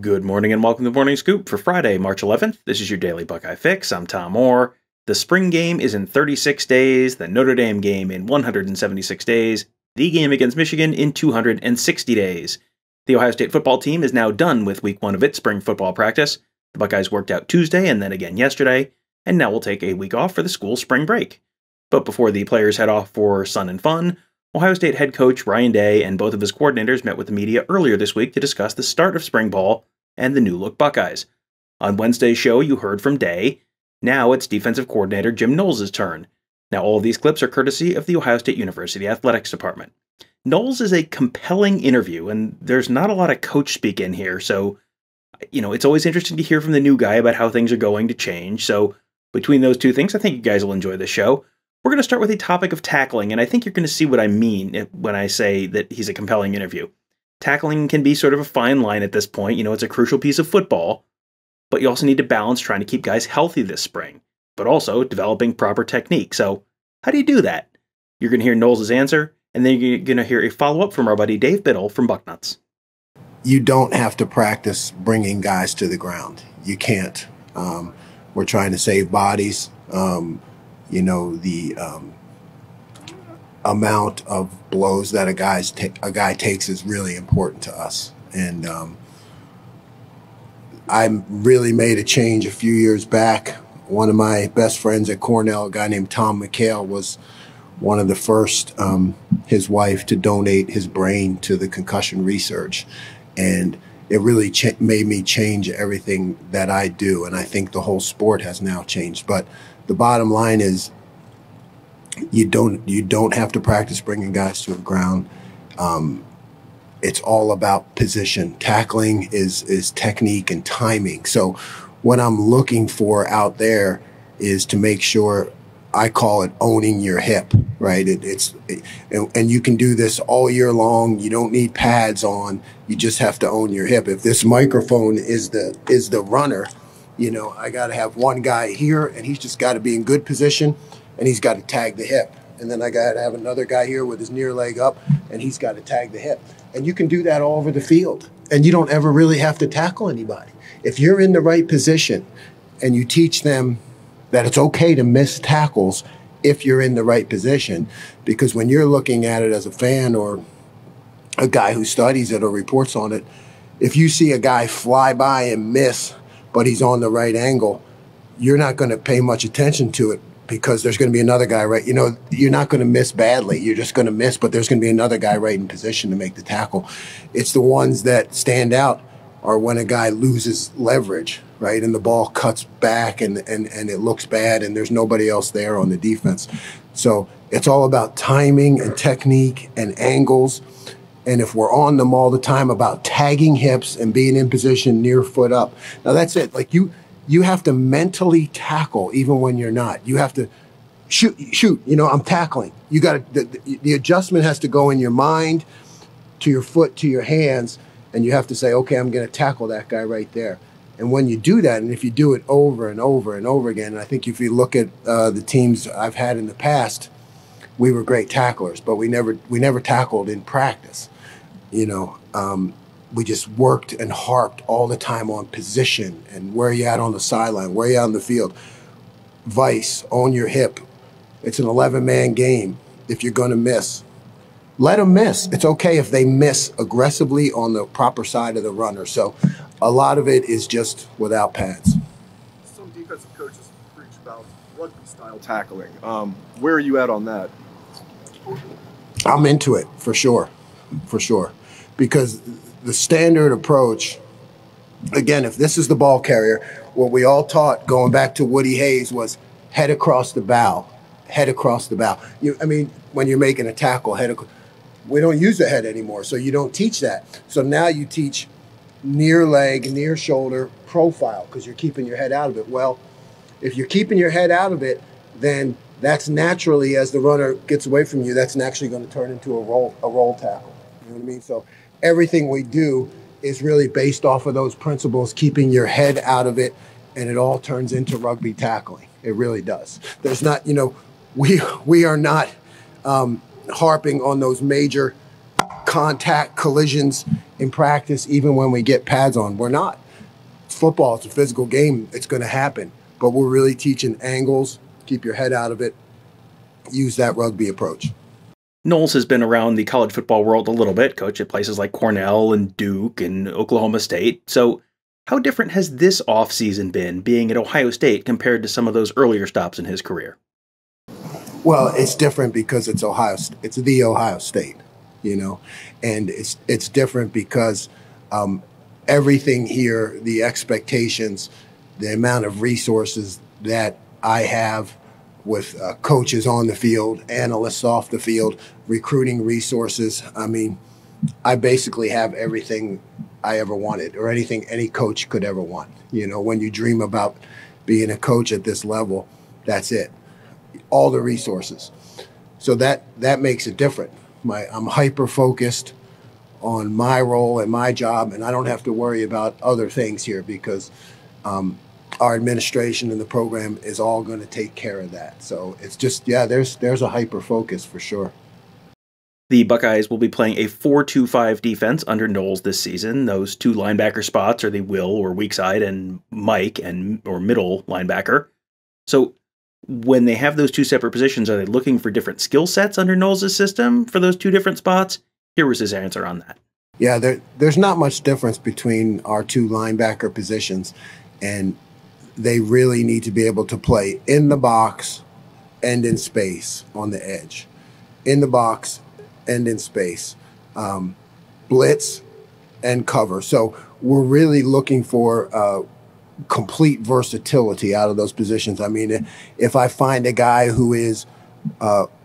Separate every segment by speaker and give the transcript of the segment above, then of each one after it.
Speaker 1: Good morning and welcome to the Morning Scoop for Friday, March 11th. This is your daily Buckeye Fix. I'm Tom Orr. The spring game is in 36 days, the Notre Dame game in 176 days, the game against Michigan in 260 days. The Ohio State football team is now done with week one of its spring football practice. The Buckeyes worked out Tuesday and then again yesterday, and now we'll take a week off for the school spring break. But before the players head off for sun and fun, Ohio State head coach Ryan Day and both of his coordinators met with the media earlier this week to discuss the start of spring ball and the new-look Buckeyes. On Wednesday's show, you heard from Day. Now it's defensive coordinator Jim Knowles' turn. Now all of these clips are courtesy of the Ohio State University Athletics Department. Knowles is a compelling interview, and there's not a lot of coach speak in here, so, it's always interesting to hear from the new guy about how things are going to change. So between those two things, I think you guys will enjoy this show. We're going to start with the topic of tackling, and I think you're going to see what I mean when I say that he's a compelling interview. Tackling can be sort of a fine line at this point. It's a crucial piece of football, but you also need to balance trying to keep guys healthy this spring, but also developing proper technique. So how do you do that? You're going to hear Knowles' answer, and then you're going to hear a follow-up from our buddy Dave Biddle from Bucknuts.
Speaker 2: You don't have to practice bringing guys to the ground. You can't. We're trying to save bodies. The amount of blows that a guy takes is really important to us. And I really made a change a few years back. One of my best friends at Cornell, a guy named Tom McHale, was one of the first, his wife, to donate his brain to the concussion research. And it really made me change everything that I do. And I think the whole sport has now changed. But the bottom line is, you don't have to practice bringing guys to the ground. It's all about position. Tackling is technique and timing. So what I'm looking for out there is to make sure, I call it owning your hip, right? And you can do this all year long. You don't need pads on. You just have to own your hip. If this microphone is the runner, I got to have one guy here, and he's just got to be in good position, and he's got to tag the hip. And then I got to have another guy here with his near leg up, and he's got to tag the hip. And you can do that all over the field, and you don't ever really have to tackle anybody. If you're in the right position and you teach them that it's okay to miss tackles if you're in the right position, because when you're looking at it as a fan or a guy who studies it or reports on it, if you see a guy fly by and miss, but he's on the right angle, you're not going to pay much attention to it, because there's going to be another guy right. You're not going to miss badly. You're just going to miss, but there's going to be another guy right in position to make the tackle. It's the ones that stand out are when a guy loses leverage, right? And the ball cuts back and it looks bad and there's nobody else there on the defense. So it's all about timing and technique and angles. And if we're on them all the time, about tagging hips and being in position near foot up. Now that's it. Like you have to mentally tackle even when you're not. You have to shoot. I'm tackling. You got the adjustment has to go in your mind, to your foot, to your hands, and you have to say, okay, I'm going to tackle that guy right there. And when you do that, and if you do it over and over and over again, and I think if you look at the teams I've had in the past, we were great tacklers, but we never tackled in practice. We just worked and harped all the time on position and where you at on the sideline, where you at on the field. Vice, own your hip. It's an 11-man game. If you're going to miss, let them miss. It's okay if they miss aggressively on the proper side of the runner. So a lot of it is just without pads.
Speaker 3: Some defensive coaches preach about rugby-style tackling. Where are you at on that?
Speaker 2: I'm into it, for sure. Because the standard approach, again, if this is the ball carrier, what we all taught going back to Woody Hayes was head across the bow, head across the bow. When you're making a tackle, we don't use the head anymore, so you don't teach that. So now you teach near leg, near shoulder, profile, because you're keeping your head out of it. Well, if you're keeping your head out of it, then that's naturally, as the runner gets away from you, that's naturally going to turn into a roll tackle. You know what I mean? So everything we do is really based off of those principles, keeping your head out of it, and it all turns into rugby tackling. It really does. There's not, we are not harping on those major contact collisions in practice, even when we get pads on. We're not. It's football. It's a physical game. It's going to happen. But we're really teaching angles, keep your head out of it, use that rugby approach.
Speaker 1: Knowles has been around the college football world a little bit, coach at places like Cornell and Duke and Oklahoma State. So how different has this offseason been being at Ohio State compared to some of those earlier stops in his career?
Speaker 2: Well, it's different because it's Ohio. It's the Ohio State, you know, and it's different because everything here, the expectations, the amount of resources that I have with coaches on the field, analysts off the field, recruiting resources. I mean, I basically have everything I ever wanted or anything any coach could ever want. You know, when you dream about being a coach at this level, that's it. All the resources. So that makes it different. I'm hyper-focused on my role and my job, and I don't have to worry about other things here because our administration and the program is all going to take care of that. So it's just, yeah, there's a hyper focus for sure.
Speaker 1: The Buckeyes will be playing a 4-2-5 defense under Knowles this season. Those two linebacker spots are the will or weak side and Mike or middle linebacker. So when they have those two separate positions, are they looking for different skill sets under Knowles' system for those two different spots? Here was his answer on that.
Speaker 2: Yeah, there's not much difference between our two linebacker positions, and they really need to be able to play in the box and in space on the edge. In the box and in space. Blitz and cover. So we're really looking for complete versatility out of those positions. I mean, if I find a guy who is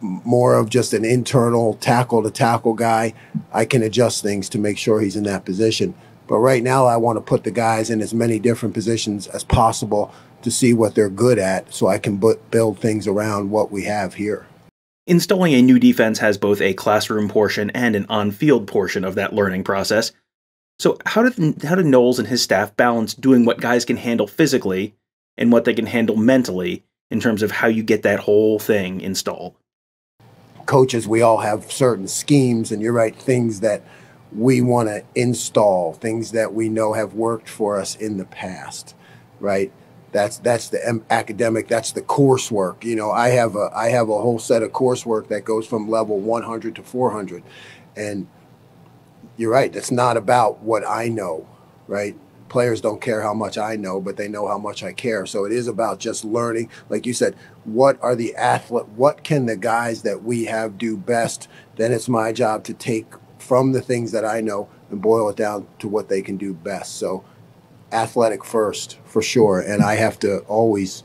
Speaker 2: more of just an internal tackle-to-tackle guy, I can adjust things to make sure he's in that position. But right now, I want to put the guys in as many different positions as possible to see what they're good at so I can build things around what we have here.
Speaker 1: Installing a new defense has both a classroom portion and an on-field portion of that learning process. So how do Knowles and his staff balance doing what guys can handle physically and what they can handle mentally in terms of how you get that whole thing installed?
Speaker 2: Coaches, we all have certain schemes, and you're right, things that we want to install, things that we know have worked for us in the past, right? That's the academic, that's the coursework. You know, I have a whole set of coursework that goes from level 100 to 400. And you're right, that's not about what I know, right? Players don't care how much I know, but they know how much I care. So it is about just learning, like you said, what can the guys that we have do best? Then it's my job to take from the things that I know and boil it down to what they can do best. So athletic first, for sure. And I have to always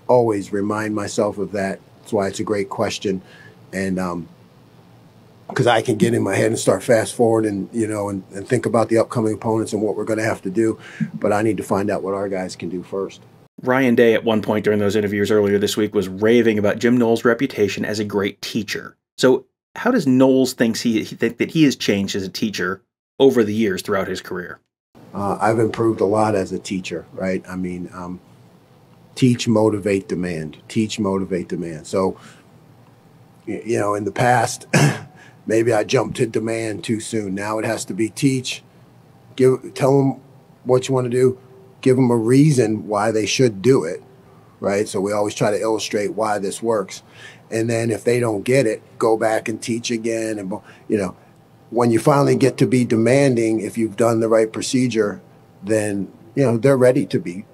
Speaker 2: remind myself of that. That's why it's a great question. And because I can get in my head and start fast forward and, you know, and think about the upcoming opponents and what we're going to have to do. But I need to find out what our guys can do first.
Speaker 1: Ryan Day, at one point during those interviews earlier this week, was raving about Jim Knowles' reputation as a great teacher. So how does Knowles think that he has changed as a teacher over the years throughout his career?
Speaker 2: I've improved a lot as a teacher, right? I mean, teach, motivate, demand. Teach, motivate, demand. So, you know, in the past, maybe I jumped to demand too soon. Now it has to be teach, tell them what you want to do, give them a reason why they should do it, right? So we always try to illustrate why this works. And then if they don't get it, go back and teach again. And, you know, when you finally get to be demanding, if you've done the right procedure, then, you know, they're ready to be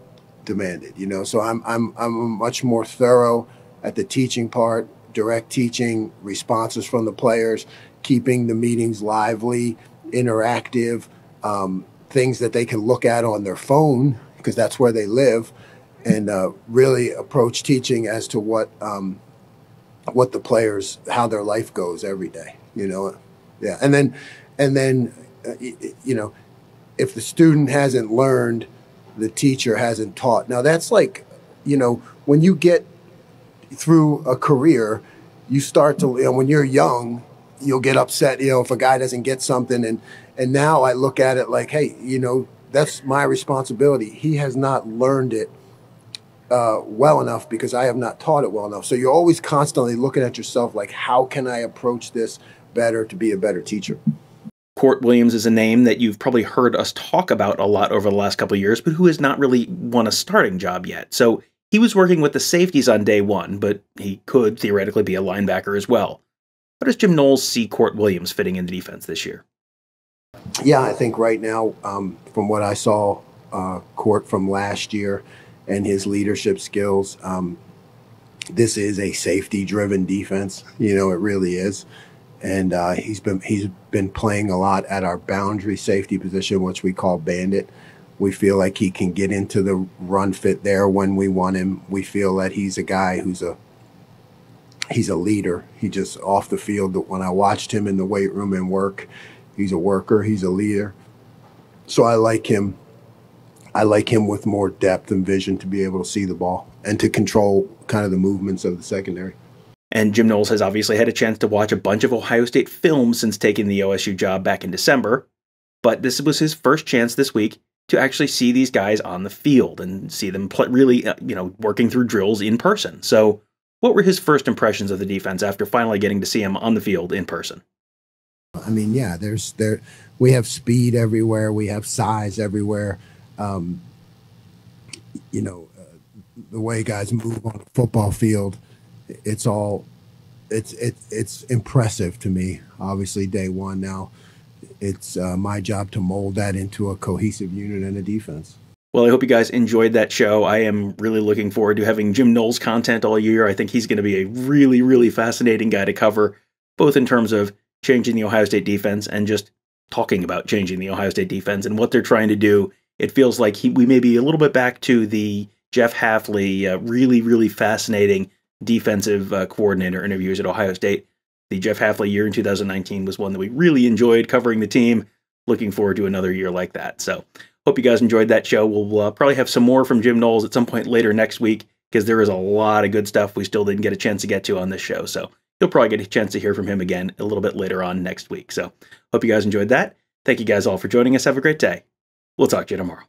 Speaker 2: demanded, you know. So I'm much more thorough at the teaching part, direct teaching, responses from the players, keeping the meetings lively, interactive, things that they can look at on their phone because that's where they live, and really approach teaching as to what the players, how their life goes every day, you know. Yeah, and then you know, if the student hasn't learned, the teacher hasn't taught. Now that's like, you know, when you get through a career, you start to, you know, when you're young, you'll get upset, you know, if a guy doesn't get something, and now I look at it like, hey, you know, that's my responsibility. He has not learned it well enough because I have not taught it well enough. So you're always constantly looking at yourself like, how can I approach this better to be a better teacher?
Speaker 1: Kourt Williams is a name that you've probably heard us talk about a lot over the last couple of years, but who has not really won a starting job yet. So he was working with the safeties on day one, but he could theoretically be a linebacker as well. How does Jim Knowles see Kourt Williams fitting in the defense this year?
Speaker 2: Yeah, I think right now, from what I saw, Kourt from last year and his leadership skills, this is a safety-driven defense. You know, it really is. And he's been playing a lot at our boundary safety position, which we call bandit. We feel like he can get into the run fit there when we want him. We feel that he's a guy he's a leader. He just off the field, when I watched him in the weight room and work, he's a worker, he's a leader. So I like him with more depth and vision to be able to see the ball and to control kind of the movements of the secondary.
Speaker 1: And Jim Knowles has obviously had a chance to watch a bunch of Ohio State film since taking the OSU job back in December, but this was his first chance this week to actually see these guys on the field and see them really, working through drills in person. So what were his first impressions of the defense after finally getting to see him on the field in person?
Speaker 2: I mean, yeah, we have speed everywhere. We have size everywhere. The way guys move on a football field, it's impressive to me. Obviously, day one now, it's my job to mold that into a cohesive unit and a defense.
Speaker 1: Well, I hope you guys enjoyed that show. I am really looking forward to having Jim Knowles content all year. I think he's going to be a really, really fascinating guy to cover, both in terms of changing the Ohio State defense and just talking about changing the Ohio State defense and what they're trying to do. It feels like we may be a little bit back to the Jeff Hafley, really, really fascinating defensive coordinator interviews at Ohio State. The Jeff Hafley year in 2019 was one that we really enjoyed covering the team. Looking forward to another year like that. So hope you guys enjoyed that show. We'll probably have some more from Jim Knowles at some point later next week, because there is a lot of good stuff we still didn't get a chance to get to on this show. So you'll probably get a chance to hear from him again a little bit later on next week. So hope you guys enjoyed that. Thank you guys all for joining us. Have a great day. We'll talk to you tomorrow.